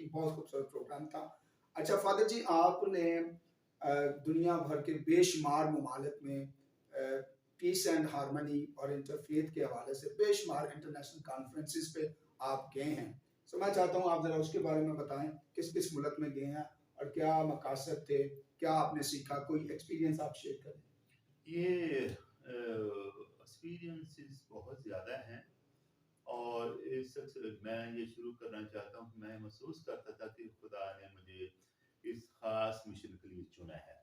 की बहुत खूबसूरत प्रोग्राम था. अच्छा फादर जी, आपने दुनिया भर के बेशुमार ममालिक में पीस एंड हारमनी और इंटरफेथ के हवाले से बेशुमार इंटरनेशनल कॉन्फ्रेंसेस पे आप गए हैं. तो मैं चाहता हूँ आप ज़रा उसके बारे में बताएं, किस किस मुल्क में गए हैं और क्या मकासद थे, क्या आपने सीखा, कोई एक्सपीरियंस आप शेयर करें. ये एक्सपीरियंसेस बहुत ज़्यादा हैं और मैं ये शुरू करना चाहता हूँ कि मैं महसूस करता था कि खुदा ने मुझे इस खास मिशन के लिए चुना है,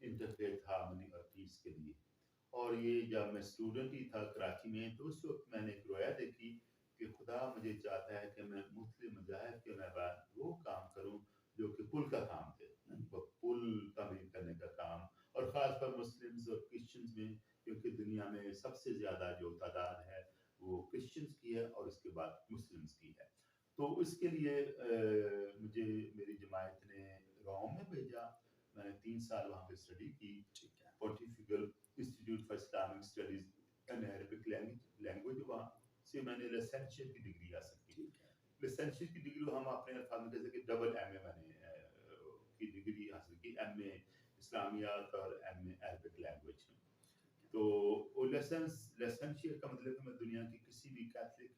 इंटरफेथ हार्मनी और पीस के लिए. और ये जब मैं स्टूडेंट ही था कराची में, तो उस वक्त मैंने एक रोया देखी कि खुदा मुझे चाहता है कि मैं मुस्लिम मज़ाहिब के मैदान वो काम करूं जो कि पुल का काम थे, वो पुल तमीर करने का काम, और ख़ास पर मुस्लिम्स और क्रिश्चियंस में, क्योंकि दुनिया में सबसे ज़्यादा जो तादाद है वो क्रिश्चियंस की है और उसके बाद मुस्लिम्स की है. तो इसके लिए मुझे मेरी जमायत ने रोम में भेजा. मैंने 3 साल वहाँ पे स्टडी की, pontifical institute for Islamic studies and Arabic language. वहाँ से मैंने लिसेंशिएट की डिग्री हासिल की. लिसेंशिएट की डिग्री हम अपने अल्फाज में जैसे कि डबल एमए मैंने की डिग्री हासिल की, एमए इस्लामियात और एमए अरबिक लैंग्वेज में. तो वो लिसेंशिएट का मतलब है मैं दुनिया की किसी भी कैथलिक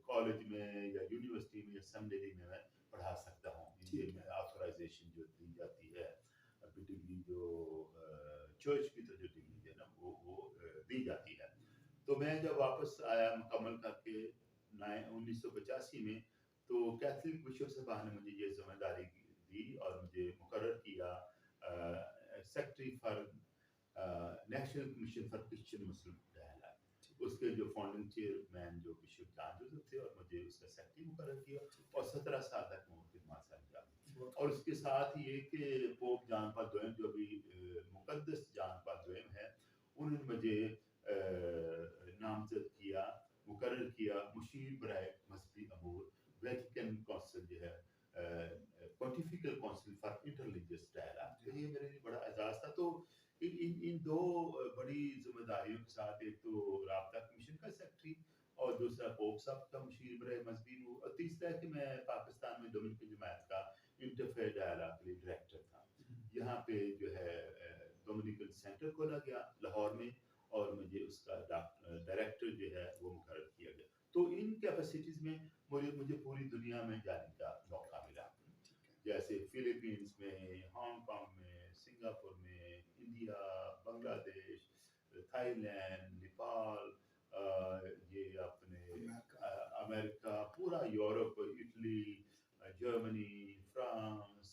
कॉलेज में या यूनिवर्सिटी में या सेमिनरी में मैं पढ़ा सकता हूँ. ये मैं ऑथराइजेशन जो दी जाती है, डिग्री जो चर्च की तो जो डिग्री है ना वो दी जाती है. तो मैं जब वापस आया मुकम्मल करके 1985 में, तो कैथलिक बिशप सभा ने मुझे ये जिम्मेदारी दी और मुझे मुकर्रर किया secretary for national commission for Christian Muslim dialogue. उसके जो फाउंडिंग चेयरमैन जो बिशप जॉन जोसेफ थे, और मुझे उसका सेक्रेटरी मुकर्रर किया और 17 साल तक मैं उनकी खिदमत से अंजाम. और उसके साथ ही कि पोप जॉन पॉल द्वितीय जो भी मुकद्दस जॉन पॉल द्वितीय है, उन्होंने मुझे नामजद किया, मुकर्रर किया मुशीर बराए मजहबी अमूर वेटिकन काउंसिल जो है, पोंटिफिकल काउंसिल फॉर इंटररिलीजियस डायलॉग. तो ये मेरे लिए बड़ा एजाज था. तो इन दो बड़ी जिम्मेदारियों के साथ, एक तो राब्ता कमीशन का सेक्रेटरी और दूसरा पोप साहब का मुशीर बराए मजहबी अमूर, और तीसरा कि मैं पाकिस्तान में डोमिनिकन जमात का इंटरफेथ डायलॉग के लिए डायरेक्टर था. यहाँ पे जो है डोमिनिकन सेंटर खोला गया लाहौर में, और मुझे उसका डायरेक्टर जो है वो मुकर्रर किया गया. तो इन कैपेसिटीज में मुझे पूरी दुनिया में जाने का मौका मिला, जैसे फिलीपींस में, हांगकांग में, सिंगापुर में, इंडिया, बांग्लादेश, थाईलैंड, नेपाल, ये अपने अमेरिका, पूरा Europe, Italy, Germany, France,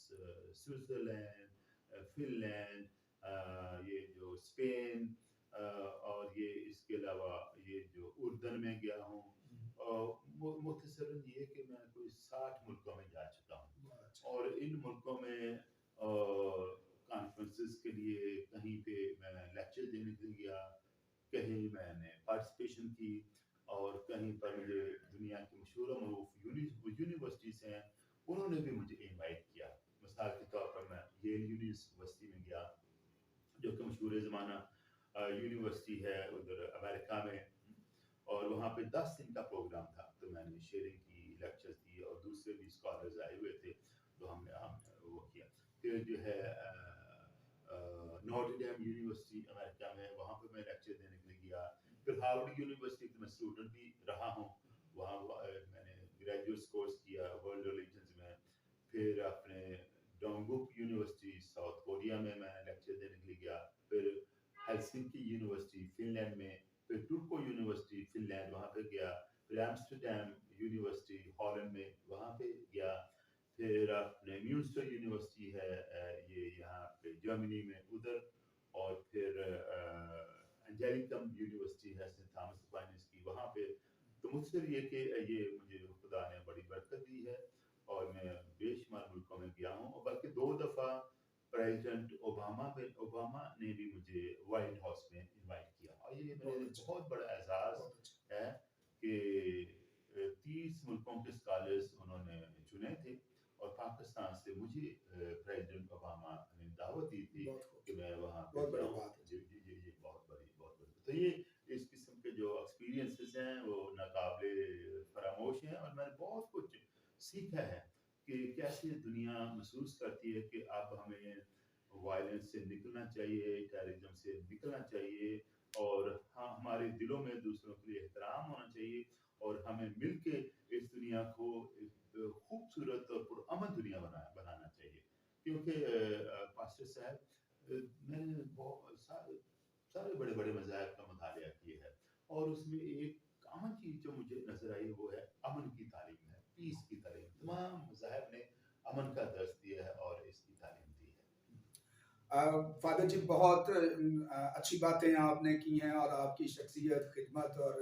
Switzerland, Finland, ये जो स्पेन, और ये इसके अलावा ये जो उर्दन में गया हूँ. मुख्तसरन ये कि मैं कोई 60 मुल्कों में जा चुका हूँ, और इन मुल्कों में कॉन्फ्रेंसेस के लिए कहीं पे मैं लेक्चर देने के लिए गया, कहीं मैंने पार्टिसिपेशन की, और कहीं पर मुझे दुनिया की मशहूर मरूफ यूनिवर्सिटीज़ हैं, उन्होंने भी मुझे इनवाइट किया. मिसाल के तौर पर मैं येल यूनिवर्सिटी में गया, जो कि मशहूर ज़माना यूनिवर्सिटी है उधर अमेरिका में, और वहाँ पे 10 दिन का प्रोग्राम था. तो मैंने शेयरिंग की, लेक्चर्स दिए, और दूसरे भी स्कॉलर्स आए हुए थे, तो हमने वो किया. फिर जो है नॉटिंघम यूनिवर्सिटी अमेरिका में, वहाँ पे मैं लेक्चर देने के लिए गया. फिर हार्वर्ड यूनिवर्सिटी में स्टूडेंट भी रहा हूँ, वहाँ मैंने ग्रेजुएट कोर्स किया वर्ल्ड रिलीजन्स में. फिर अपने डोंगुक यूनिवर्सिटी साउथ कोरिया में मैं लेक्चर देने के लिए गया. फिर हेलसिंकी यूनिवर्सिटी फिनलैंड में, फिर टुर्को यूनिवर्सिटी फिनलैंड, वहाँ पे गया. फिर एम्स्टर्डम यूनिवर्सिटी हॉलैंड में, वहाँ पे गया. फिर अपने म्यूंस्टर यूनिवर्सिटी है ये यहाँ पे जर्मनी में, उधर. और फिर एंजेलिकम यूनिवर्सिटी है सेंट थॉमस एक्वाइनिस की, वहाँ पे. तो मुझसे ये कि ये मुझे खुदा ने बड़ी बरकत दी है, और मैं बेशुमार मुल्कों में गया हूँ, और बल्कि 2 दफ़ा प्रेसिडेंट ओबामा ने भी मुझे व्हाइट हाउस में इनवाइट किया. और ये मेरे लिए बहुत बड़ा एजाज है कि 30 मुल्कों के स्कॉलर्स उन्होंने चुने थे, और पाकिस्तान से मुझे प्रेसिडेंट ओबामा ने दावत दी थी कि मैं वहाँ पे जाऊँ. ये बहुत बड़ी. तो ये इस किस्म के जो एक्सपीरियंसेस हैं वो नाकाबिले फरामोश हैं, और मैंने बहुत कुछ सीखा है कि कैसे दुनिया महसूस करती है कि अब हमें वायलेंस से निकलना चाहिए, टेररिज्म से निकलना चाहिए, और हाँ, हमारे दिलों में दूसरों के लिए एहतराम होना चाहिए, और हमें मिलके इस दुनिया को एक खूबसूरत और पुरअमन दुनिया बनाना चाहिए। क्योंकि पास्टर साहब, मैंने बहुत सारे बड़े-बड़े मज़ाहिब का मुतालिया किया है, और उसमें एक कॉमन चीज़ जो मुझे नज़र आई वो है अमन की तालीम है, पीस की तालीम। तमाम मज़ाहिब ने अमन का दर्स दिया है और इसकी तालीम दी है। फादर जी, बहुत अच्छी बातें आपने की हैं, और आपकी शख्सियत, खिदमत और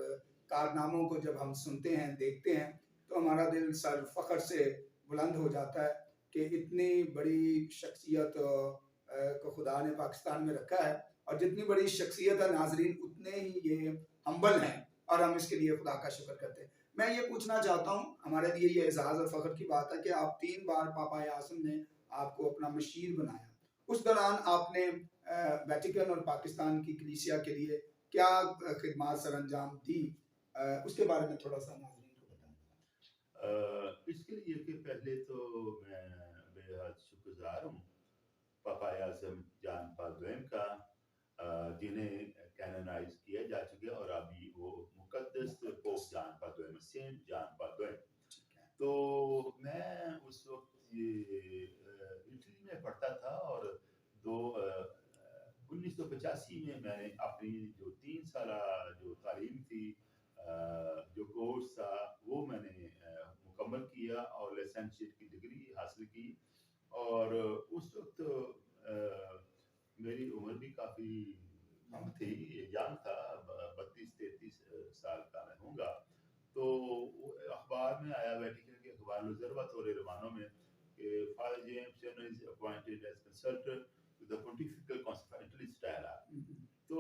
कारनामों को जब हम सुनते हैं, देखते हैं, तो हमारा दिल सर फ़ख्र से बुलंद हो जाता है कि इतनी बड़ी शख्सियत को खुदा ने पाकिस्तान में रखा है, और जितनी बड़ी शख्सियत है नाज़रीन, उतने ही ये हम्बल हैं, और हम इसके लिए खुदा का शुक्र करते हैं। मैं ये पूछना चाहता हूँ, हमारे लिए ये एज़ाज़ और फ़ख्र की बात है कि आप 3 बार पापा आज़म ने आपको अपना मशीर बनाया। उस दौरान आपने वेटिकन और पाकिस्तान की कलीसिया के लिए क्या खिदमात सरअंजाम दी, उसके बारे में थोड़ा सा नाज़रीन को बताएं। इसके लिए कि पहले तो मैं बेहद शुक्रगुज़ार हूँ पापा आज़म जॉन पॉल द्वितीय का, जिन्हें कैनोनाइज़ किया जा चुका है, और अभी वो मुक़द्दस पोप जॉन पॉल द्वितीय, सेंट जॉन पॉल द्वितीय। ठीक है। तो मैं उस वक़्त ये इटली में पढ़ता था, और 1985 में मैंने अपनी जो 3 साला जो तालीम थी, जो कोर्स था, वो मैंने मुकम्मल किया और लाइसेंसिएट की डिग्री हासिल की। और उस वक़्त मेरी उम्र भी काफ़ी कम थी, यंग था, 32-33 साल का मैं होऊँगा। तो वो अखबार में आया, वेटिकन के अखबार l'Osservatore Romano में, कि फादर जेम्स जन is appointed as consultant to the pontifical constituently style. तो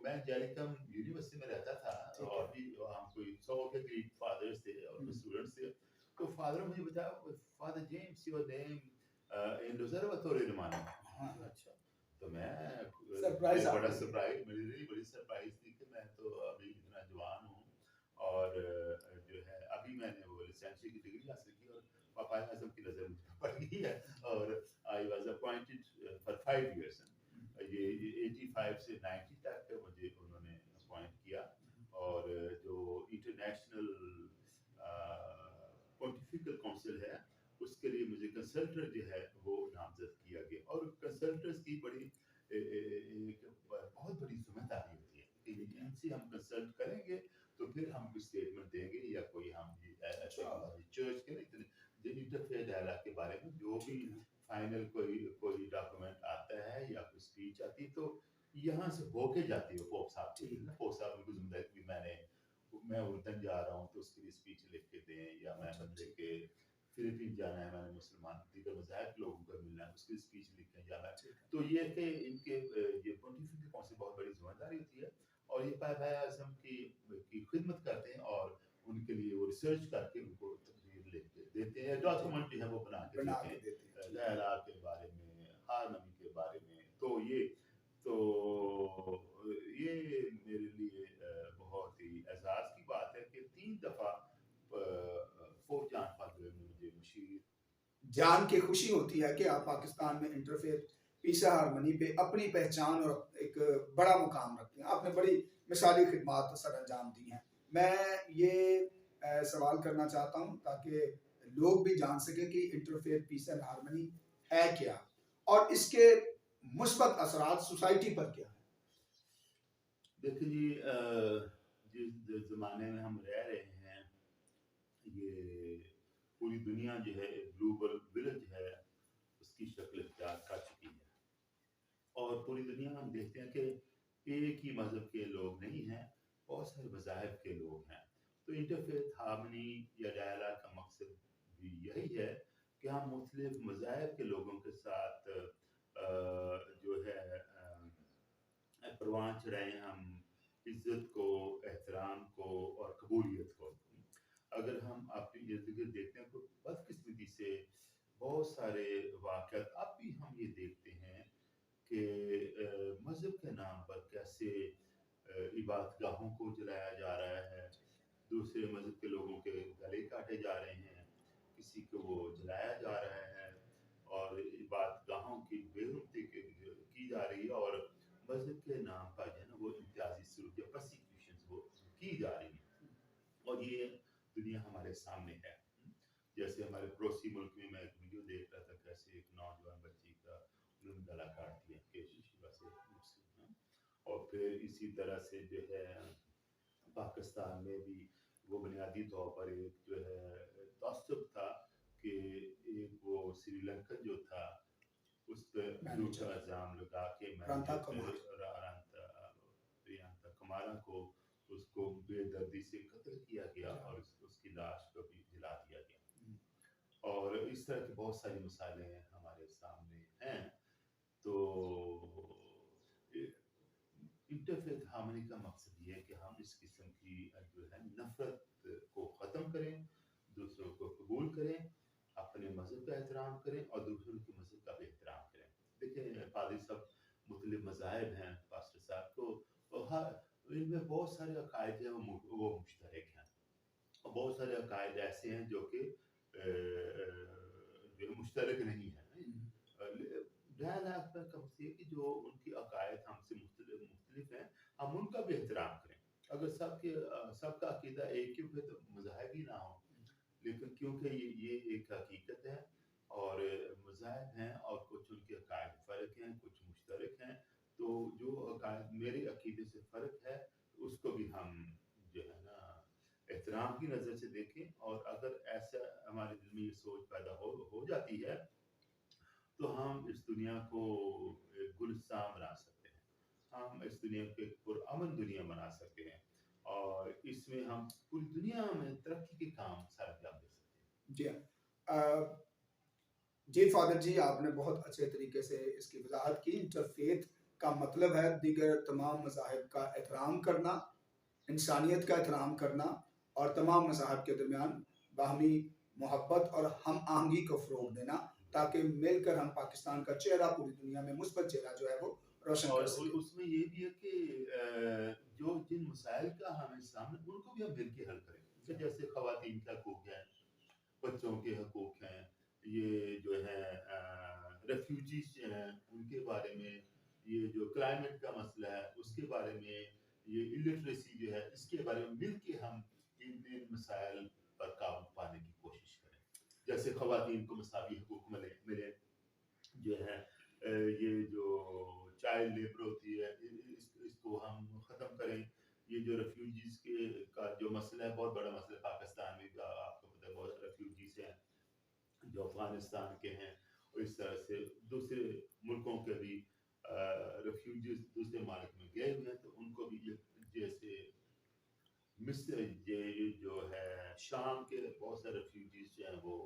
मैं जेरिकम यूनिवर्सिटी में रहता था, ठीक और है। भी हम कोई 100 के करीब फादर्स थे और कुछ स्टूडेंट्स थे। तो फादर ने मुझे बताया, father James your name in l'Osservatore Romano। हाँ, अच्छा। तो मैं सरप्राइज बड़ा आपके लिए। सरप्राइज, मेरे लिए बड़ी सरप्राइज थी कि मैं तो अभी इतना जवान हूँ, और जो है अभी मैंने वो लाइसेंसिएट की डिग्री हासिल की, और पापा आज़म की नज़र मुझ पर पड़ गई है, और I was appointed for 5 years. ये 85 से 90 तक मुझे उन्होंने अपॉइंट किया, और जो इंटरनेशनल पोंटिफिकल काउंसिल है, उसके लिए मुझे कंसल्टेंट जो है वो नामजद किया गया। और कंसल्टेंट्स की बड़ी एक बहुत बड़ी जिम्मेदारी होती है कि इनसे हम कंसल्ट करेंगे, तो फिर हम कुछ स्टेटमेंट देंगे, या कोई हम ऐसे अच्छा। चर्च के नहीं, जो इंटरफेयर डायलॉग के बारे में जो भी ठीक है। फाइनल कोई कोई डॉक्यूमेंट आता है या कोई स्पीच आती है, तो यहाँ से होके जाती है पोप साहब के, ठीक। पोप साहब उनको जिम्मेदारी भी मैं उर्दन जा रहा हूँ तो उसके लिए स्पीच लिख के दें, या मैं अच्छा, मतलब ठीक। के फिलीपीन जाना है, मैंने मुसलमान दीगर मज़ाहिब के लोगों को मिलना है, उसकी स्पीच लिखने जाना है। ठीक है। तो ये कि इनके ये पोंटिफिकल काउंसिल बहुत बड़ी जिम्मेदारी होती है, और ये पापा आज़म की खिदमत करते हैं, और उनके लिए वो रिसर्च करके उनको तकरीर लिख के देते हैं, डॉक्यूमेंट जो है वो बना के बना देते के हैं, देते हैं। ठीक है। डायलॉग के बारे में, हारमनी के बारे में। तो ये तो ये मेरे लिए बहुत ही एजाज़ की बात है कि 3 दफ़ा पोप जॉन पॉल द्वितीय ने मुझे मशीर जान के खुशी होती है कि आप पाकिस्तान में इंटरफेथ पीस एंड हारमनी पे अपनी पहचान और एक बड़ा मुकाम रखते हैं। आपने बड़ी मिसाली खिदमात सर अंजाम दी हैं। मैं ये सवाल करना चाहता हूँ ताकि लोग भी जान सकें कि इंटरफेथ पीस एंड हारमनी है क्या, और इसके मुस्बत असरात सोसाइटी पर क्या है। देखिए जी, जिस ज़माने में हम रह रहे हैं, ये पूरी दुनिया जो है एक ग्लोबल विलेज है, उसकी शक्ल इख्तियार कर चुकी है। और पूरी दुनिया में हम देखते हैं कि एक ही मज़हब के लोग नहीं हैं, बहुत सारे मज़ाहिब के लोग हैं। तो इंटरफेथ हार्मनी या डायलॉग का मकसद भी यही है कि हम मुख्तलिफ मज़ाहिब के लोगों के साथ जो है परवान चढ़ाएँ हम इज़्ज़त को, एहतराम को और कबूलियत को। अगर हम अपने इर्द-गिर्द देखते हैं तो बदकिस्मती से बहुत सारे वाक़यात अब भी हम ये देखते हैं कि मज़हब के नाम पर कैसे इबादतगाहों को जलाया जा रहा है, दूसरे मज़हब के लोगों के गले काटे जा रहे हैं, کسی کو وہ جلایا جا رہا ہے اور عبادت گاہوں کی بےربطی کی جا رہی ہے اور مذہب کے نام پر جو ہے نا وہ امتیازی سلوک یا پرسیکیوشنز وہ کی جا رہی ہیں اور یہ دنیا ہمارے سامنے ہے. جیسے ہمارے پڑوسی ملک میں ایک ویڈیو دیکھ رہا تھا کیسے ایک نوجوان بچی کا انہوں نے گلا کاٹ دیا کیشی واسے مسلم. اور پھر اسی طرح سے جو ہے پاکستان میں بھی وہ بنیادی طور پر ایک جو ہے تعصب تھا کہ ایک وہ سری لنکن جو تھا اس پہ جھوٹا الزام لگا کے رانتا کمارا کو اس کو بے دردی سے قتل کیا گیا اور اس کی لاش کو بھی جلا دیا گیا. اور اس طرح کی بہت ساری مثالیں ہمارے سامنے ہیں. تو انٹرفیتھ ہارمنی کا مقصد یہ ہے کہ ہم اس قسم کی جو ہے نفرت کو ختم کریں, دوسروں کو قبول کریں, اپنے مذہب کا احترام کریں اور دوسروں کے مذہب کا بھی احترام کریں. دیکھیں پادری صاحب مختلف مذاہب ہیں پاسٹر صاحب کو, اور ان میں بہت سارے عقائد ہیں وہ مشترک ہیں اور بہت سارے عقائد ایسے ہیں جو کہ جو مشترک نہیں ہیں. ڈھائی لاکھ کا مقصد یہ کہ جو ان کی عقائد ہم سے مختلف ہیں ہم ان کا بھی احترام کریں. اگر سب کا عقیدہ ایک ہی پہ تو مذاہب ہی نہ ہو, لیکن کیونکہ یہ ایک حقیقت ہے اور مذاہب ہیں اور کچھ ان کے عقائد فرق ہیں کچھ مشترک ہیں, تو جو عقائد میرے عقیدے سے فرق ہے اس کو بھی ہم جو ہے نا احترام کی نظر سے دیکھیں. اور اگر ایسا ہمارے دل میں یہ سوچ پیدا ہو جاتی ہے تو ہم اس دنیا کو گلستان بنا سکتے ہیں, ہم اس دنیا کو ایک پرامن دنیا بنا سکتے ہیں اور اس میں ہم پوری دنیا میں ترقی کے کام سر انجام دے سکتے ہیں. جی جی فادر جی, آپ نے بہت اچھے طریقے سے اس کی وضاحت کی. انٹرفیتھ کا مطلب ہے دیگر تمام مذاہب کا احترام کرنا, انسانیت کا احترام کرنا اور تمام مذاہب کے درمیان باہمی محبت اور ہم آہنگی کو فروغ دینا تاکہ مل کر ہم پاکستان کا چہرہ پوری دنیا میں مثبت چہرہ جو ہے وہ روشن اور کر سکیں. اس میں یہ بھی ہے کہ جو جن مسائل کا ہمیں سامنے ان کو بھی ہم مل کے حل کریں. جیسے خواتین کے حقوق ہیں, بچوں کے حقوق ہیں, یہ جو ہے ریفیوجیز ہیں ان کے بارے میں, یہ جو کلائمیٹ کا مسئلہ ہے اس کے بارے میں, یہ الٹریسی جو ہے اس کے بارے میں مل کے ہم ان مسائل پر قابو پانے کی کوشش کریں. جیسے خواتین کو مساوی حقوق ملے, جو ہے یہ جو چائلڈ لیبر ہوتی ہے اس کو ہم ختم کریں. یہ جو ریفیوجیز کا جو مسئلہ ہے بہت بڑا مسئلہ پاکستان میں, آپ کو پتہ ہے بہت ریفیوجیز ہیں جو افغانستان کے ہیں اور اس طرح سے دوسرے ملکوں کے بھی ریفیوجیز دوسرے ممالک میں گئے ہوئے ہیں, تو ان کو بھی جیسے مصر یہ جو ہے شام کے بہت سارے ریفیوجیز جو ہیں وہ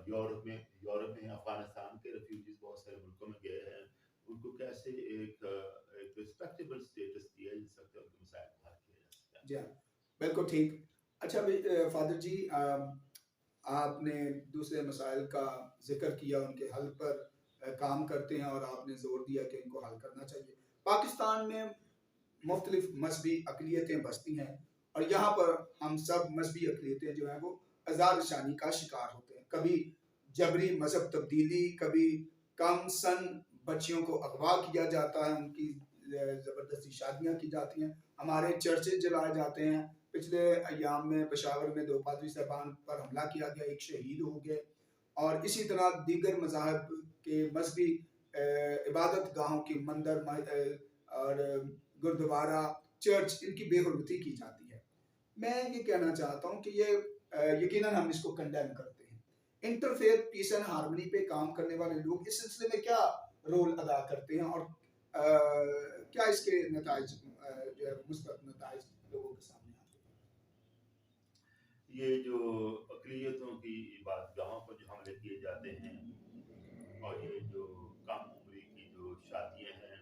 یورپ میں افغانستان کے ریفیوجیز بہت سارے ملکوں میں گئے ہیں, ان کو کیسے ایک ریسپیکٹیبل اسٹیٹس دیا جا سکتا ہے, ان کے مسائل کو حل کیا جا سکتا ہے. جی ہاں بالکل ٹھیک. اچھا فادر جی, آپ نے دوسرے مسائل کا ذکر کیا, ان کے حل پر کام کرتے ہیں اور آپ نے زور دیا کہ ان کو حل کرنا چاہیے. پاکستان میں مختلف مذہبی اقلیتیں بستی ہیں اور یہاں پر ہم سب مذہبی اقلیتیں جو ہیں وہ آزاد شانی کا شکار ہوتے ہیں. کبھی جبری مذہب تبدیلی, کبھی کم سن بچیوں کو اغوا کیا جاتا ہے, ان کی زبردستی شادیاں کی جاتی ہیں, ہمارے چرچز جلائے جاتے ہیں. پچھلے ایام میں پشاور میں 2 پادری صاحبان پر حملہ کیا گیا, 1 شہید ہو گئے. اور اسی طرح دیگر مذاہب کے مذہبی عبادت گاہوں کی مندر اور گردوارہ, چرچ, ان کی بے حرمتی کی جاتی ہے. میں یہ کہنا چاہتا ہوں کہ یہ یقیناً ہم اس کو کنڈیم کرتے ہیں. انٹرفیتھ پیس اینڈ ہارمنی پہ کام کرنے والے لوگ اس سلسلے میں کیا رول ادا کرتے ہیں اور کیا اس کے نتائج جو ہے مثبت نتائج لوگوں کے سامنے آتے ہیں؟ یہ جو اقلیتوں کی عبادت گاہوں پر جو حملے کیے جاتے ہیں اور یہ جو کم عمری کی جو شادیاں ہیں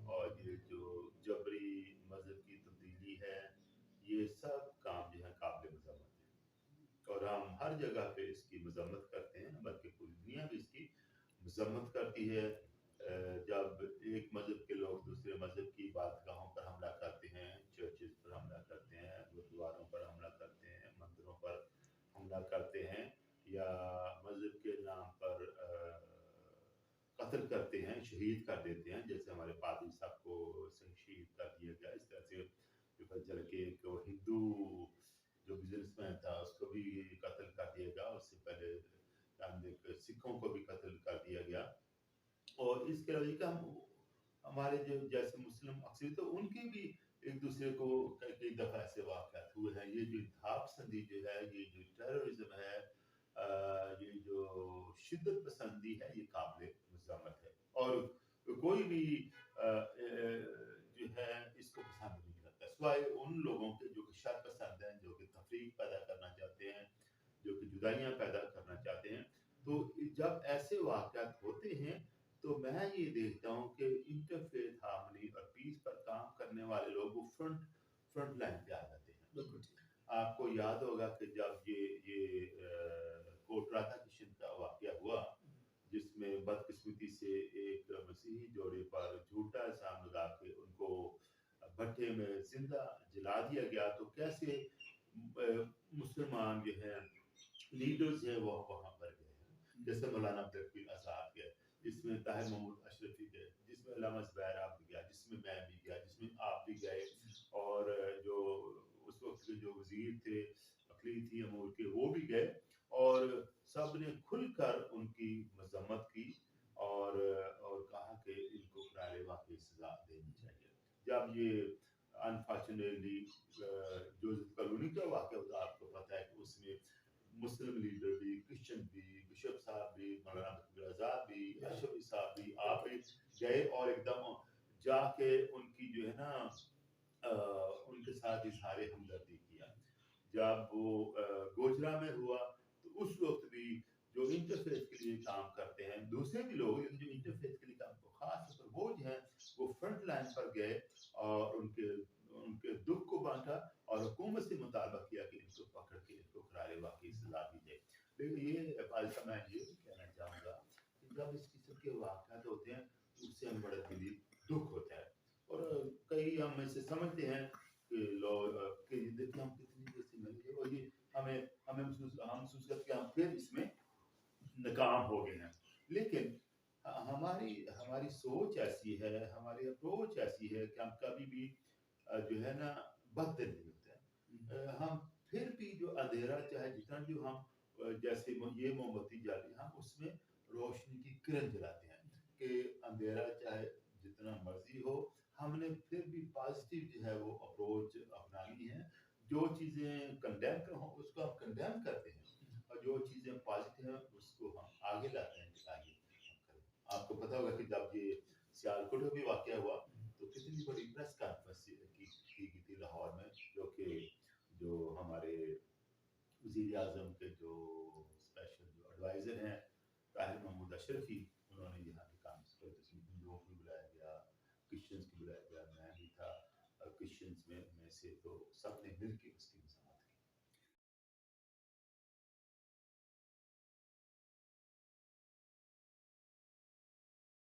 اور یہ جو جبری مذہب کی تبدیلی ہے, یہ سب کام جو ہے قابل مذمت ہیں اور ہم ہر جگہ پہ اس کی مذمت کرتے ہیں, بلکہ پوری دنیا بھی اس کی مذمت کرتی ہے. جب ایک مذہب کے لوگ دوسرے مذہب کی عبادت گاہوں پر حملہ کرتے ہیں, چرچز پر حملہ کرتے ہیں, گردواروں پر حملہ کرتے ہیں, مندروں پر حملہ کرتے ہیں, یا مذہب کے نام پر قتل کرتے ہیں، شہید کر دیتے ہیں، جیسے ہمارے پادری صاحب کو شہید کر دیا گیا، اس طرح سے پتہ چلا کہ ایک ہندو جو بزنس مین تھا اس کو بھی قتل کر دیا گیا، اس سے پہلے سکھوں کو بھی قتل کر دیا گیا. اور اس کے علاوہ کہ ہمارے جو جیسے مسلم اکثریت تو ان کے بھی ایک دوسرے کو کئی دفعہ ایسے واقعات ہوئے ہیں. یہ جو انتہا پسندی جو ہے، یہ جو ٹیررزم ہے، یہ جو شدت پسندی ہے، یہ قابل مذمت ہے. اور کوئی بھی جو ہے اس کو پسند نہیں کرتا، سوائے ان لوگوں کے جو کہ شر پسند ہیں، جو کہ تفریق پیدا کرنا چاہتے ہیں، جو کہ جدائیاں پیدا کرنا چاہتے ہیں. تو جب ایسے واقعات ہوتے ہیں تو میں یہ دیکھتا ہوں کہ انٹرفیتھ ہارمنی اور پیس پر کام کرنے والے لوگ وہ فرنٹ لائن پہ آ جاتے ہیں. بالکل. آپ کو یاد ہوگا کہ جب یہ کوٹ راتا کشن کا واقعہ ہوا، جس میں بدقسمتی سے ایک مسیحی جوڑے پر جھوٹا الزام لگا کے ان کو بھٹے میں زندہ جلا دیا گیا، تو کیسے مسلمان جو ہیں لیڈرز ہیں وہ وہاں پر گئے ہیں. جیسے مولانا عبدالحفیظ آزاد گئے، جس میں طاہر محمود اشرفی گئے، جس میں علامہ زبیر آپ بھی گیا، جس میں میں بھی گیا، جس میں آپ بھی گئے، اور جو اس وقت کے جو وزیر تھے اقلیتی امور کے وہ بھی گئے، اور سب نے کھل کر ان کی مذمت کی اور کہا کہ ان کو قرار واقعی سزا دینی چاہیے. جب یہ انفارچونیٹلی جوزف کالونی کا واقعہ ہوتا، آپ کو پتہ ہے کہ اس میں مسلم لیڈر بھی، کرسچن بھی، بشپ صاحب بھی، مولانا عبدالحفیظ آزاد بھی، اشرفی صاحب بھی، آپ بھی گئے اور ایک دم جا کے ان کی جو ہے نا ان کے ساتھ اظہار ہمدردی کیا. جب وہ گوجرا میں ہوا تو اس وقت بھی جو انٹرفیتھ کے لیے کام کرتے ہیں دوسرے بھی لوگ، لیکن جو انٹرفیتھ کے لیے کام خاص طور پر وہ جو ہیں وہ فرنٹ لائن پر گئے اور ان کے دکھ کو بانٹا اور حکومت سے مطالبہ کیا کہ ان کو پکڑ کے ان کو قرار واقعی سزا دی جائے. لیکن یہ پاکستان میں یہ بھی کہنا چاہوں گا کہ جب اس قسم کے واقعات ہوتے ہیں اس سے ہم بڑا دلی دکھ ہوتا ہے، اور کئی ہم اسے سمجھتے ہیں کہ لوگ کہ دیکھیں ہم کتنی دیر سے مل گئے اور یہ ہمیں محسوس کرتے کہ ہم پھر اس میں ناکام ہو گئے ہیں. لیکن ہماری سوچ ایسی ہے، ہماری اپروچ ایسی ہے کہ ہم کبھی بھی جو ہے نا بدتر نہیں ہوتے ہیں. ہم پھر بھی جو اندھیرا چاہے جتنا جو ہم جیسے یہ موم بتی جاتی ہم اس میں روشنی کی کرن جلاتے ہیں کہ اندھیرا چاہے جتنا مرضی ہو، ہم نے پھر بھی پازیٹیو جو ہے وہ اپروچ اپنانی ہے. جو چیزیں کنڈیم ہوں اس کو ہم کنڈیم کرتے ہیں، اور جو چیزیں پازیٹیو ہیں اس کو ہم آگے لاتے ہیں کہ آگے ہم کریں. آپ کو پتہ ہوگا کہ جب یہ سیالکوٹ میں بھی واقعہ ہوا تو کتنی بڑی پریس کانفرنس کی گئی تھی لاہور میں، جو ہمارے وزیر اعظم کے جو اسپیشل جو ایڈوائزر ہیں طاہر محمود اشرفی، انہوں نے یہاں کے کام سے ہندوؤں کو بلایا گیا، کرسچنس کو بلایا گیا، میں بھی تھا. کرسچنس میں سے تو سب نے مل کے اس کی